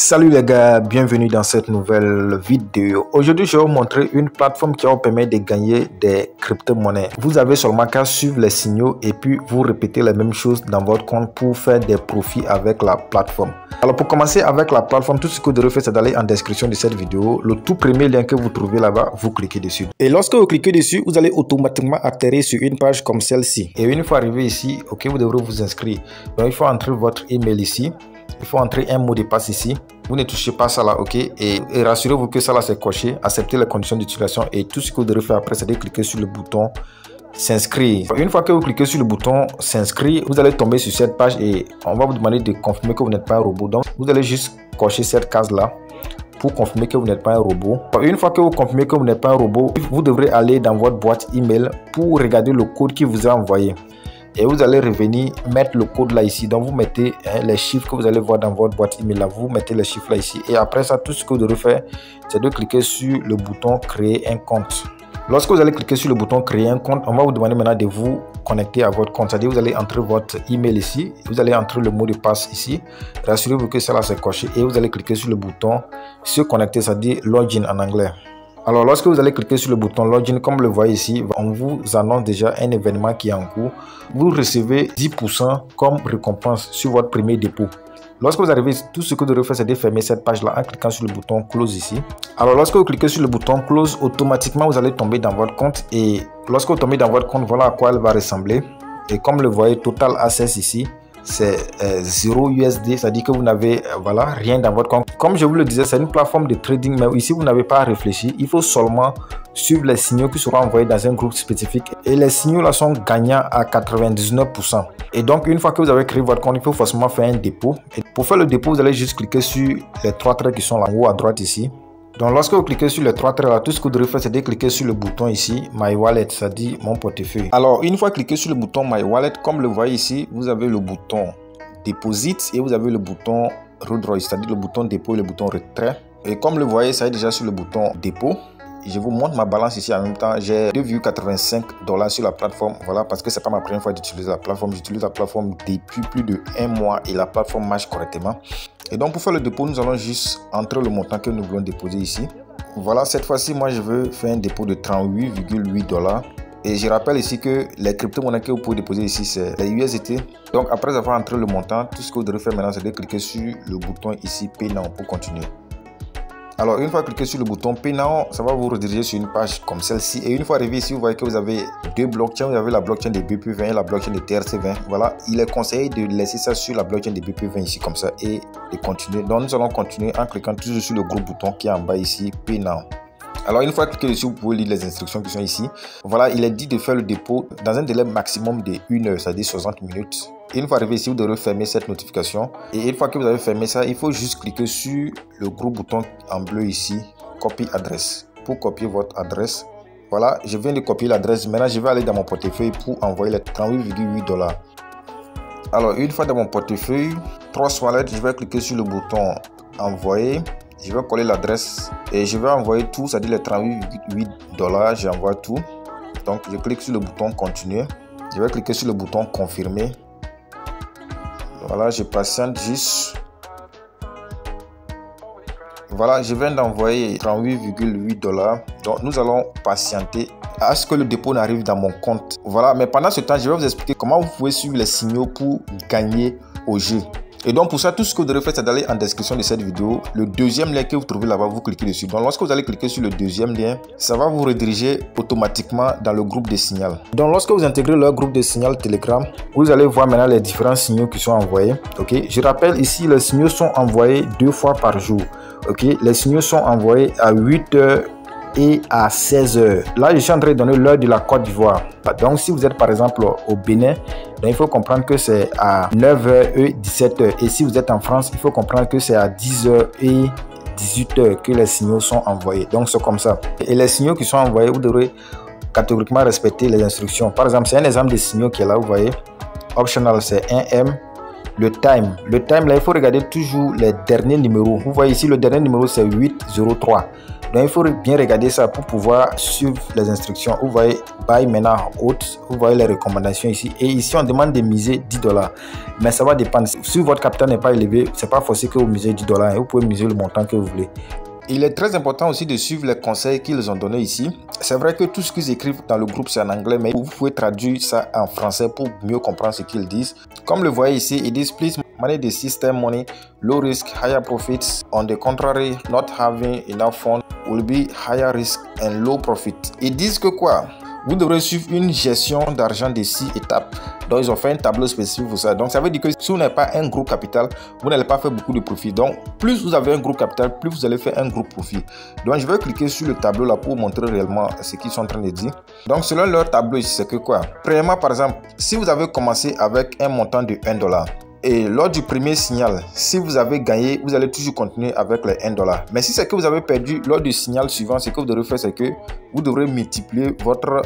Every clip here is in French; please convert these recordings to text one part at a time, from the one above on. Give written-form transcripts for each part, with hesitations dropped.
Salut les gars, bienvenue dans cette nouvelle vidéo. Aujourd'hui, je vais vous montrer une plateforme qui va vous permettre de gagner des crypto-monnaies. Vous avez seulement qu'à suivre les signaux et puis vous répétez la même chose dans votre compte pour faire des profits avec la plateforme. Alors pour commencer avec la plateforme, tout ce que vous devez faire, c'est d'aller en description de cette vidéo. Le tout premier lien que vous trouvez là-bas, vous cliquez dessus. Et lorsque vous cliquez dessus, vous allez automatiquement atterrir sur une page comme celle-ci. Et une fois arrivé ici, ok, vous devrez vous inscrire. Donc il faut entrer votre email ici. Il faut entrer un mot de passe ici. Vous ne touchez pas ça là, ok? Et rassurez-vous que ça là c'est coché. Acceptez les conditions d'utilisation et tout ce que vous devez faire après, c'est de cliquer sur le bouton s'inscrire. Une fois que vous cliquez sur le bouton s'inscrire, vous allez tomber sur cette page et on va vous demander de confirmer que vous n'êtes pas un robot. Donc vous allez juste cocher cette case là pour confirmer que vous n'êtes pas un robot. Une fois que vous confirmez que vous n'êtes pas un robot, vous devrez aller dans votre boîte email pour regarder le code qui vous a envoyé. Et vous allez revenir mettre le code là ici. Donc vous mettez les chiffres que vous allez voir dans votre boîte email là. Vous mettez les chiffres là ici. Et après ça, tout ce que vous devez faire, c'est de cliquer sur le bouton créer un compte. Lorsque vous allez cliquer sur le bouton créer un compte, on va vous demander maintenant de vous connecter à votre compte. C'est-à-dire vous allez entrer votre email ici. Vous allez entrer le mot de passe ici. Rassurez-vous que cela c'est coché. Et vous allez cliquer sur le bouton se connecter, c'est-à-dire login en anglais. Alors, lorsque vous allez cliquer sur le bouton login, comme le voyez ici, on vous annonce déjà un événement qui est en cours. Vous recevez 10% comme récompense sur votre premier dépôt. Lorsque vous arrivez, tout ce que vous devez faire, c'est de fermer cette page-là en cliquant sur le bouton close ici. Alors, lorsque vous cliquez sur le bouton close, automatiquement, vous allez tomber dans votre compte. Et lorsque vous tombez dans votre compte, voilà à quoi elle va ressembler. Et comme le voyez, Total Access ici, c'est 0 USD, c'est-à-dire que vous n'avez voilà, rien dans votre compte. Comme je vous le disais, c'est une plateforme de trading, mais ici vous n'avez pas à réfléchir. Il faut seulement suivre les signaux qui seront envoyés dans un groupe spécifique. Et les signaux là sont gagnants à 99%. Et donc une fois que vous avez créé votre compte, il faut forcément faire un dépôt. Et pour faire le dépôt, vous allez juste cliquer sur les trois traits qui sont là en haut à droite ici. Donc lorsque vous cliquez sur les trois traits là, tout ce que vous devez faire, c'est de cliquer sur le bouton ici, My Wallet, ça dit mon portefeuille. Alors une fois cliqué sur le bouton My Wallet, comme le voyez ici, vous avez le bouton Deposit et vous avez le bouton Withdraw, c'est-à-dire le bouton dépôt et le bouton retrait. Et comme le voyez, ça est déjà sur le bouton dépôt. Je vous montre ma balance ici en même temps. J'ai 2,85 $ sur la plateforme. Voilà, parce que c'est pas ma première fois d'utiliser la plateforme. J'utilise la plateforme depuis plus de 1 mois et la plateforme marche correctement. Et donc pour faire le dépôt, nous allons juste entrer le montant que nous voulons déposer ici. Voilà, cette fois-ci, moi je veux faire un dépôt de 38,8 $. Et je rappelle ici que les crypto-monnaies que vous pouvez déposer ici, c'est les USDT. Donc après avoir entré le montant, tout ce que vous devez faire maintenant, c'est de cliquer sur le bouton ici Pay Now pour continuer. Alors une fois cliqué sur le bouton Pay Now, ça va vous rediriger sur une page comme celle-ci. Et une fois arrivé ici, vous voyez que vous avez deux blockchains. Vous avez la blockchain de BP20 et la blockchain de TRC20. Voilà, il est conseillé de laisser ça sur la blockchain de BP20 ici comme ça et de continuer. Donc nous allons continuer en cliquant toujours sur le gros bouton qui est en bas ici, Pay Now. Alors une fois cliqué dessus, vous pouvez lire les instructions qui sont ici. Voilà, il est dit de faire le dépôt dans un délai maximum de 1 heure, c'est-à-dire 60 minutes. Et une fois arrivé ici, vous devrez fermer cette notification. Et une fois que vous avez fermé ça, il faut juste cliquer sur le gros bouton en bleu ici, Copy adresse, pour copier votre adresse. Voilà, je viens de copier l'adresse. Maintenant, je vais aller dans mon portefeuille pour envoyer les 38,8 $. Alors, une fois dans mon portefeuille, Trust Wallet, je vais cliquer sur le bouton envoyer. Je vais coller l'adresse et je vais envoyer tout, c'est-à-dire les 38,8 $. J'envoie tout. Donc, je clique sur le bouton continuer. Je vais cliquer sur le bouton confirmer. Voilà, je patiente juste. Voilà, je viens d'envoyer 38,8 $. Donc, nous allons patienter à ce que le dépôt n'arrive dans mon compte. Voilà, mais pendant ce temps, je vais vous expliquer comment vous pouvez suivre les signaux pour gagner au jeu. Et donc pour ça, tout ce que vous devez faire, c'est d'aller en description de cette vidéo. Le deuxième lien que vous trouvez là-bas, vous cliquez dessus. Donc lorsque vous allez cliquer sur le deuxième lien, ça va vous rediriger automatiquement dans le groupe de signal. Donc lorsque vous intégrez leur groupe de signal Telegram, vous allez voir maintenant les différents signaux qui sont envoyés. Ok, je rappelle ici, les signaux sont envoyés 2 fois par jour. Ok, les signaux sont envoyés à 8 h et à 16 h. Là, je suis en train de donner l'heure de la Côte d'Ivoire. Donc, si vous êtes par exemple au Bénin, donc il faut comprendre que c'est à 9 h et 17 h. Et si vous êtes en France, il faut comprendre que c'est à 10 h et 18 h que les signaux sont envoyés. Donc, c'est comme ça. Et les signaux qui sont envoyés, vous devrez catégoriquement respecter les instructions. Par exemple, c'est un exemple de signaux qui est là, vous voyez. Optional, c'est 1M. Le time là, il faut regarder toujours les derniers numéros. Vous voyez ici, le dernier numéro, c'est 803. Donc il faut bien regarder ça pour pouvoir suivre les instructions. Vous voyez buy maintenant haute, vous voyez les recommandations ici, et ici on demande de miser $10, mais ça va dépendre. Si votre capital n'est pas élevé, c'est pas forcé que vous misez $10, vous pouvez miser le montant que vous voulez. Il est très important aussi de suivre les conseils qu'ils ont donnés ici. C'est vrai que tout ce qu'ils écrivent dans le groupe c'est en anglais, mais vous pouvez traduire ça en français pour mieux comprendre ce qu'ils disent. Comme le voyez ici, ils disent please manage the system money, low risk, higher profits. On the contrary, not having enough funds will be higher risk and low profit. Ils disent que quoi? Vous devrez suivre une gestion d'argent de 6 étapes. Donc, ils ont fait un tableau spécifique pour ça. Donc, ça veut dire que si vous n'avez pas un gros capital, vous n'allez pas faire beaucoup de profit. Donc, plus vous avez un gros capital, plus vous allez faire un gros profit. Donc, je vais cliquer sur le tableau là pour vous montrer réellement ce qu'ils sont en train de dire. Donc, selon leur tableau ici, c'est que quoi? Premièrement, par exemple, si vous avez commencé avec un montant de $1, et lors du premier signal, si vous avez gagné, vous allez toujours continuer avec les $1. Mais si c'est que vous avez perdu lors du signal suivant, ce que vous devrez faire, c'est que vous devrez multiplier votre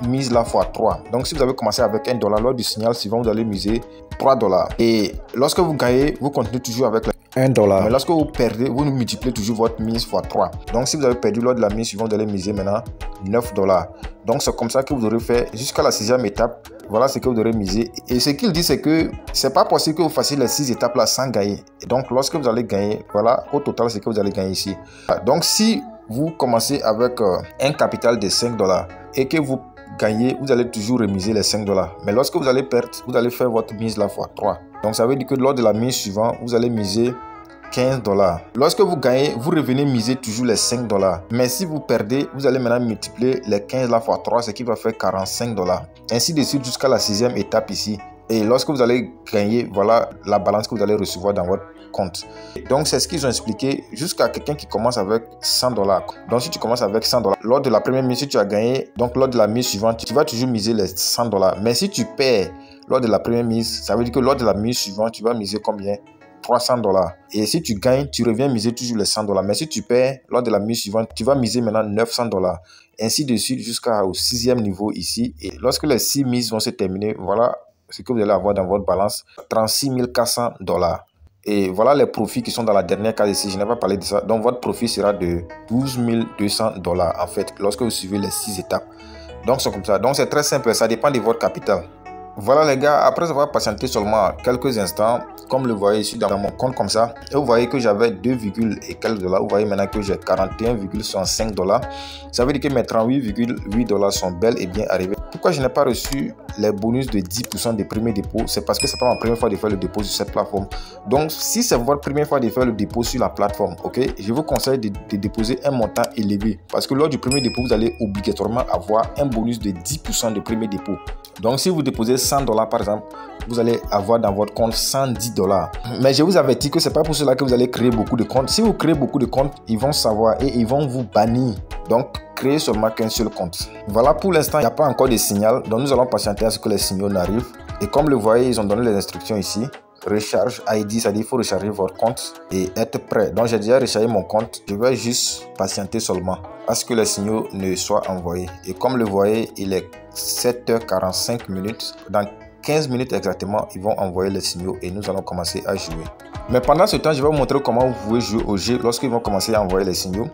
mise là fois 3. Donc si vous avez commencé avec $1, lors du signal suivant, vous allez miser $3. Et lorsque vous gagnez, vous continuez toujours avec les $1. Mais lorsque vous perdez, vous multipliez toujours votre mise fois 3. Donc si vous avez perdu lors de la mise suivante, vous allez miser maintenant $9. Donc c'est comme ça que vous devrez faire jusqu'à la 6e étape. Voilà ce que vous devrez miser. Et ce qu'il dit, c'est que c'est pas possible que vous fassiez les 6 étapes là sans gagner. Et donc lorsque vous allez gagner, voilà au total ce que vous allez gagner ici. Donc si vous commencez avec un capital de $5 et que vous gagnez, vous allez toujours remiser les $5. Mais lorsque vous allez perdre, vous allez faire votre mise la fois 3. Donc ça veut dire que lors de la mise suivante, vous allez miser $15. Lorsque vous gagnez, vous revenez miser toujours les $5. Mais si vous perdez, vous allez maintenant multiplier les 15 là fois 3, ce qui va faire $45. Ainsi de suite jusqu'à la 6e étape ici. Et lorsque vous allez gagner, voilà la balance que vous allez recevoir dans votre compte. Donc c'est ce qu'ils ont expliqué jusqu'à quelqu'un qui commence avec $100. Donc si tu commences avec $100, lors de la première mise, si tu as gagné, donc lors de la mise suivante, tu vas toujours miser les $100. Mais si tu perds lors de la première mise, ça veut dire que lors de la mise suivante, tu vas miser combien? $300. Et si tu gagnes, tu reviens miser toujours les $100. Mais si tu perds lors de la mise suivante, tu vas miser maintenant $900. Ainsi de suite jusqu'au 6e niveau ici. Et lorsque les 6 mises vont se terminer, voilà ce que vous allez avoir dans votre balance, $36 400. Et voilà les profits qui sont dans la dernière case ici. Je n'ai pas parlé de ça. Donc votre profit sera de $12 200 en fait, lorsque vous suivez les 6 étapes. Donc c'est comme ça. Donc c'est très simple, ça dépend de votre capital. Voilà les gars, après avoir patienté seulement quelques instants, comme le voyez ici dans mon compte comme ça, et vous voyez que j'avais 2, et quelques dollars, vous voyez maintenant que j'ai $41,65. Ça veut dire que mes $38,8 sont bel et bien arrivés. Pourquoi je n'ai pas reçu les bonus de 10% de premier dépôt? C'est parce que c'est pas ma première fois de faire le dépôt sur cette plateforme. Donc si c'est votre première fois de faire le dépôt sur la plateforme, ok, je vous conseille de déposer un montant élevé, parce que lors du premier dépôt, vous allez obligatoirement avoir un bonus de 10% de premier dépôt. Donc si vous déposez $100 par exemple, vous allez avoir dans votre compte $110. Mais je vous avertis que c'est pas pour cela que vous allez créer beaucoup de comptes. Si vous créez beaucoup de comptes, ils vont savoir et ils vont vous bannir. Donc créez seulement qu'un seul compte. Voilà, pour l'instant il n'y a pas encore de signal, donc nous allons patienter à ce que les signaux n'arrivent. Et comme le voyez, ils ont donné les instructions ici. Recharge ID, c'est-à-dire qu'il faut recharger votre compte et être prêt. Donc j'ai déjà rechargé mon compte, je vais juste patienter seulement à ce que les signaux ne soient envoyés. Et comme le voyez, il est 7h45. Dans 15 minutes exactement, ils vont envoyer les signaux et nous allons commencer à jouer. Mais pendant ce temps, je vais vous montrer comment vous pouvez jouer au jeu lorsqu'ils vont commencer à envoyer les signaux.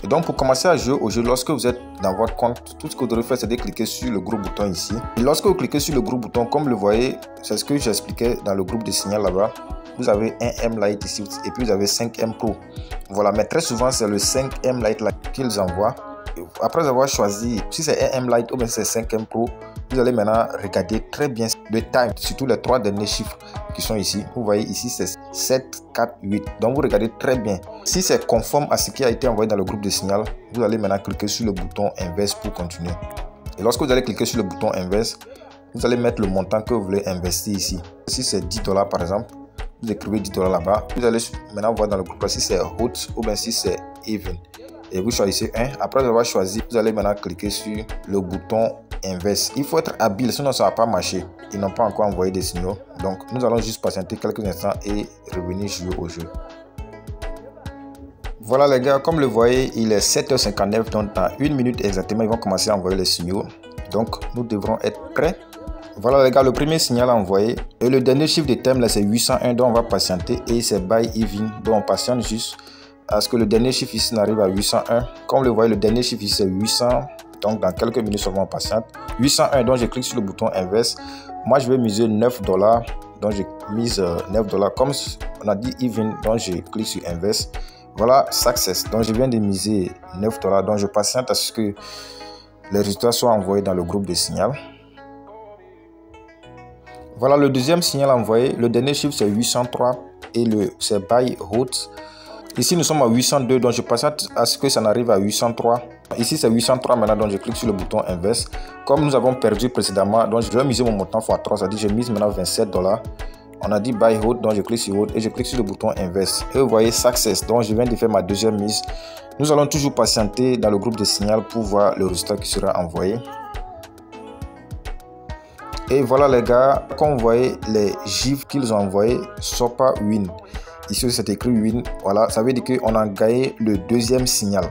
Et donc pour commencer à jouer au jeu, lorsque vous êtes dans votre compte, tout ce que vous devez faire, c'est de cliquer sur le gros bouton ici. Et lorsque vous cliquez sur le gros bouton, comme le voyez, c'est ce que j'expliquais dans le groupe de signal là-bas. Vous avez un M Lite ici et puis vous avez 5M Pro. Voilà, mais très souvent c'est le 5M Lite qu'ils envoient. Après avoir choisi si c'est un M Lite ou bien c'est 5M Pro, vous allez maintenant regarder très bien le time, surtout les 3 derniers chiffres qui sont ici. Vous voyez ici c'est 7, 4, 8. Donc vous regardez très bien. Si c'est conforme à ce qui a été envoyé dans le groupe de signal, vous allez maintenant cliquer sur le bouton inverse pour continuer. Et lorsque vous allez cliquer sur le bouton inverse, vous allez mettre le montant que vous voulez investir ici. Si c'est $10 par exemple, vous écrivez $10 là-bas. Vous allez maintenant voir dans le groupe si c'est hot ou bien si c'est even. Et vous choisissez un. Après avoir choisi, vous allez maintenant cliquer sur le bouton inverse. Il faut être habile, sinon ça ne va pas marcher. Ils n'ont pas encore envoyé des signaux. Donc nous allons juste patienter quelques instants et revenir jouer au jeu. Voilà les gars, comme le voyez, il est 7h59, donc dans 1 minute exactement, ils vont commencer à envoyer les signaux. Donc nous devrons être prêts. Voilà les gars, le premier signal envoyé. Et le dernier chiffre de thème là c'est 801, donc on va patienter. Et c'est buy even, donc on patiente juste à ce que le dernier chiffre ici n'arrive à 801. Comme vous le voyez, le dernier chiffre ici c'est 800. Donc dans quelques minutes seulement on patiente. 801, donc je clique sur le bouton Invest. Moi je vais miser $9. Donc je mise $9. Comme on a dit even, donc je clique sur Invest. Voilà, Success. Donc je viens de miser $9. Donc je patiente à ce que les résultats soient envoyés dans le groupe de signal. Voilà le deuxième signal envoyé. Le dernier chiffre c'est 803 et c'est Buy Hot. Ici nous sommes à 802, donc je patiente à ce que ça n'arrive à 803. Ici c'est 803 maintenant, donc je clique sur le bouton Invest. Comme nous avons perdu précédemment, donc je vais miser mon montant x3, c'est-à-dire je mise maintenant $27. On a dit Buy Hot, donc je clique sur Hot et je clique sur le bouton Invest. Et vous voyez Success, donc je viens de faire ma deuxième mise. Nous allons toujours patienter dans le groupe de signal pour voir le résultat qui sera envoyé. Et voilà les gars, comme vous voyez les gifs qu'ils ont envoyés, SOPA Win. Ici c'est écrit Win, voilà, ça veut dire qu'on a gagné le deuxième signal.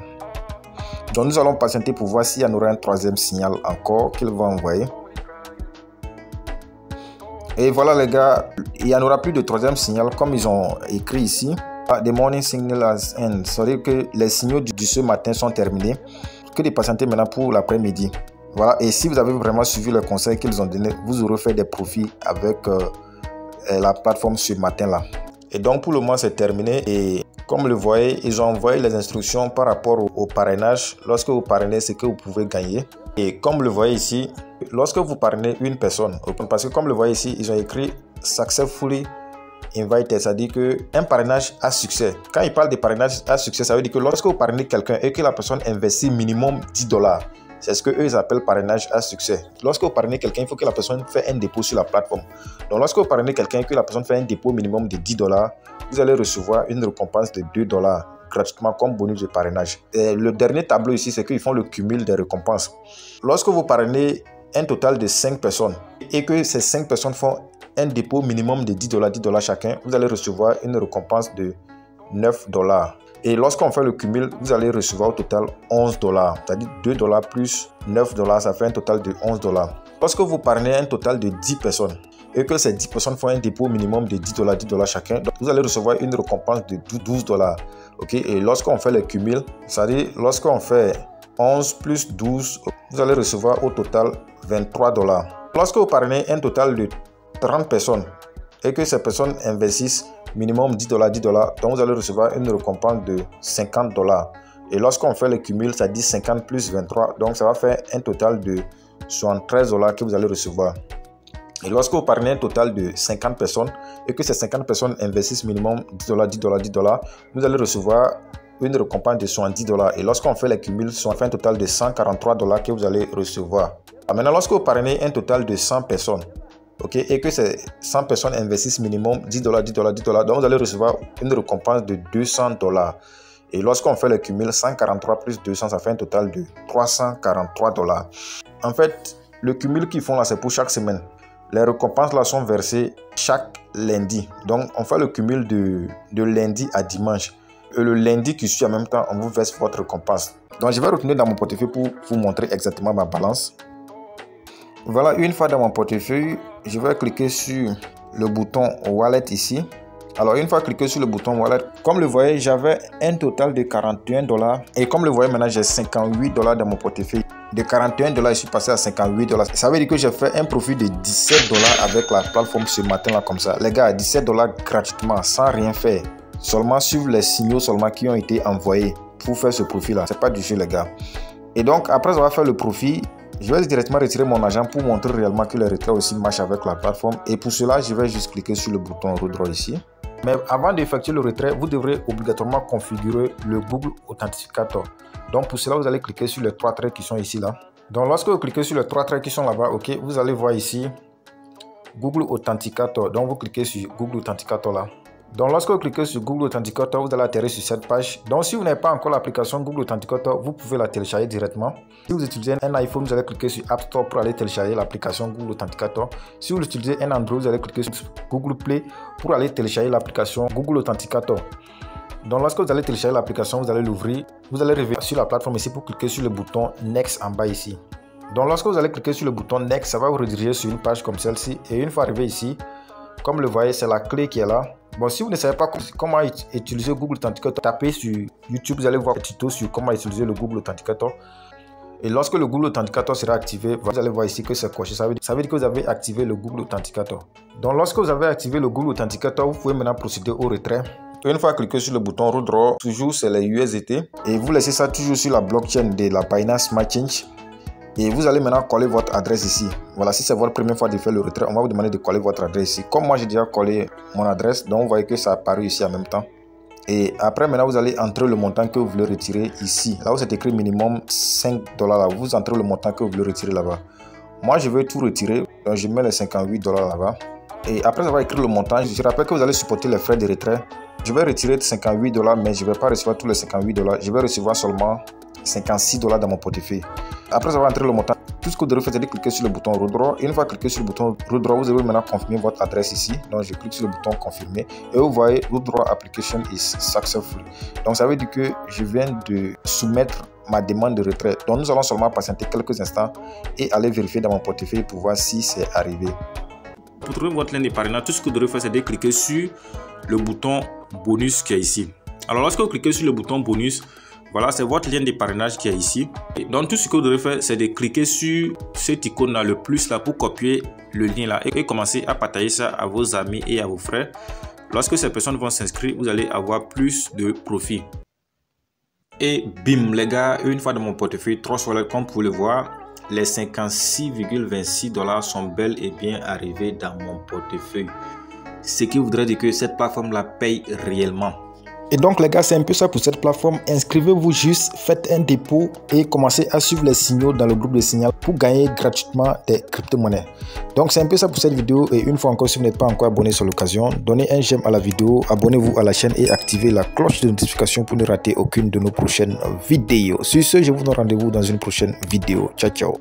Donc nous allons patienter pour voir s'il y en aura un troisième signal encore qu'ils vont envoyer. Et voilà les gars, il n'y en aura plus de troisième signal comme ils ont écrit ici. The morning signal has end, c'est-à-dire que les signaux de ce matin sont terminés. Que de patienter maintenant pour l'après-midi. Voilà, et si vous avez vraiment suivi le conseil qu'ils ont donné, vous aurez fait des profits avec la plateforme ce matin-là. Et donc pour le moment c'est terminé et comme vous le voyez, ils ont envoyé les instructions par rapport au parrainage. Lorsque vous parrainez, c'est que vous pouvez gagner. Et comme vous le voyez ici, lorsque vous parrainez une personne, parce que comme vous le voyez ici, ils ont écrit Successfully Invited, c'est-à-dire qu'un parrainage à succès. Quand ils parlent de parrainage à succès, ça veut dire que lorsque vous parrainez quelqu'un et que la personne investit minimum $10, c'est ce qu'eux appellent parrainage à succès. Lorsque vous parrainez quelqu'un, il faut que la personne fasse un dépôt sur la plateforme. Donc lorsque vous parrainez quelqu'un et que la personne fait un dépôt minimum de $10, vous allez recevoir une récompense de $2 gratuitement comme bonus de parrainage. Et le dernier tableau ici, c'est qu'ils font le cumul des récompenses. Lorsque vous parrainez un total de 5 personnes et que ces 5 personnes font un dépôt minimum de $10 chacun, vous allez recevoir une récompense de $9. Et lorsqu'on fait le cumul, vous allez recevoir au total $11. C'est-à-dire $2 plus $9, ça fait un total de $11. Lorsque vous parrainez un total de 10 personnes et que ces 10 personnes font un dépôt minimum de $10 chacun, vous allez recevoir une récompense de $12. Ok, et lorsqu'on fait le cumul, c'est-à-dire lorsqu'on fait 11 plus 12, vous allez recevoir au total $23. Lorsque vous parrainez un total de 30 personnes et que ces personnes investissent minimum $10, donc vous allez recevoir une récompense de $50. Et lorsqu'on fait le cumul, ça dit 50 plus 23, donc ça va faire un total de $73 que vous allez recevoir. Et lorsque vous parrainez un total de 50 personnes et que ces 50 personnes investissent minimum $10, vous allez recevoir une récompense de $70. Et lorsqu'on fait les cumuls, ça fait un total de $143 que vous allez recevoir. Maintenant, lorsque vous parrainez un total de 100 personnes, ok, et que ces 100 personnes investissent minimum $10, donc vous allez recevoir une récompense de $200. Et lorsqu'on fait le cumul, 143 plus 200, ça fait un total de $343. En fait, le cumul qu'ils font là, c'est pour chaque semaine. Les récompenses là sont versées chaque lundi. Donc, on fait le cumul de lundi à dimanche. Et le lundi qui suit en même temps, on vous verse votre récompense. Donc, je vais retourner dans mon portefeuille pour vous montrer exactement ma balance. Voilà, une fois dans mon portefeuille, je vais cliquer sur le bouton Wallet ici. Alors, une fois cliqué sur le bouton Wallet, comme le voyez, j'avais un total de $41. Et comme le voyez, maintenant, j'ai $58 dans mon portefeuille. De $41, je suis passé à $58. Ça veut dire que j'ai fait un profit de $17 avec la plateforme ce matin-là, comme ça. Les gars, $17 gratuitement, sans rien faire. Seulement suivre les signaux seulement qui ont été envoyés pour faire ce profit-là. C'est pas du jeu, les gars. Et donc, après avoir fait le profit, je vais directement retirer mon argent pour montrer réellement que le retrait aussi marche avec la plateforme. Et pour cela, je vais juste cliquer sur le bouton Redraw ici. Mais avant d'effectuer le retrait, vous devrez obligatoirement configurer le Google Authenticator. Donc pour cela, vous allez cliquer sur les trois traits qui sont ici là. Donc lorsque vous cliquez sur les trois traits qui sont là-bas, ok, vous allez voir ici Google Authenticator. Donc vous cliquez sur Google Authenticator là. Donc lorsque vous cliquez sur Google Authenticator, vous allez atterrir sur cette page. Donc si vous n'avez pas encore l'application Google Authenticator, vous pouvez la télécharger directement. Si vous utilisez un iPhone, vous allez cliquer sur App Store pour aller télécharger l'application Google Authenticator. Si vous utilisez un Android, vous allez cliquer sur Google Play pour aller télécharger l'application Google Authenticator. Donc lorsque vous allez télécharger l'application, vous allez l'ouvrir. Vous allez revenir sur la plateforme ici pour cliquer sur le bouton Next en bas ici. Donc lorsque vous allez cliquer sur le bouton Next, ça va vous rediriger sur une page comme celle-ci. Et une fois arrivé ici, comme le voyez, c'est la clé qui est là. Bon, si vous ne savez pas comment utiliser Google Authenticator, tapez sur YouTube, vous allez voir un tuto sur comment utiliser le Google Authenticator. Et lorsque le Google Authenticator sera activé, vous allez voir ici que c'est coché. Ça veut dire que vous avez activé le Google Authenticator. Donc, lorsque vous avez activé le Google Authenticator, vous pouvez maintenant procéder au retrait. Une fois cliqué sur le bouton Redraw, toujours c'est les USDT. Et vous laissez ça toujours sur la blockchain de la Binance Smart Change. Et vous allez maintenant coller votre adresse ici. Voilà, si c'est votre première fois de faire le retrait, on va vous demander de coller votre adresse ici. Comme moi, j'ai déjà collé mon adresse, donc vous voyez que ça a apparu ici en même temps. Et après, maintenant, vous allez entrer le montant que vous voulez retirer ici. Là où c'est écrit minimum $5, là, vous entrez le montant que vous voulez retirer là-bas. Moi, je vais tout retirer, donc je mets les $58 là-bas. Et après avoir écrit le montant, je rappelle que vous allez supporter les frais de retrait. Je vais retirer $58, mais je ne vais pas recevoir tous les $58. Je vais recevoir seulement $56 dans mon portefeuille. Après avoir entré le montant, tout ce que vous devez faire, c'est de cliquer sur le bouton Redraw. Une fois cliqué sur le bouton Redraw, vous devez maintenant confirmer votre adresse ici. Donc, je clique sur le bouton Confirmer et vous voyez Redraw Application is successful. Donc, ça veut dire que je viens de soumettre ma demande de retrait. Donc, nous allons seulement patienter quelques instants et aller vérifier dans mon portefeuille pour voir si c'est arrivé. Pour trouver votre lien de parrainage, tout ce que vous devez faire, c'est de cliquer sur le bouton bonus qui est ici. Alors, lorsque vous cliquez sur le bouton bonus, voilà, c'est votre lien de parrainage qui est ici. Et donc, tout ce que vous devez faire, c'est de cliquer sur cette icône-là, le plus là, pour copier le lien là et commencer à partager ça à vos amis et à vos frères. Lorsque ces personnes vont s'inscrire, vous allez avoir plus de profit. Et bim, les gars, une fois dans mon portefeuille Trust Wallet, comme vous pouvez le voir, les 56,26 $ sont bel et bien arrivés dans mon portefeuille. Ce qui voudrait dire que cette plateforme la paye réellement. Et donc les gars, c'est un peu ça pour cette plateforme. Inscrivez-vous juste, faites un dépôt et commencez à suivre les signaux dans le groupe de signal pour gagner gratuitement des crypto-monnaies. Donc c'est un peu ça pour cette vidéo et une fois encore, si vous n'êtes pas encore abonné sur l'occasion, donnez un j'aime à la vidéo, abonnez-vous à la chaîne et activez la cloche de notification pour ne rater aucune de nos prochaines vidéos. Sur ce, je vous donne rendez-vous dans une prochaine vidéo. Ciao, ciao.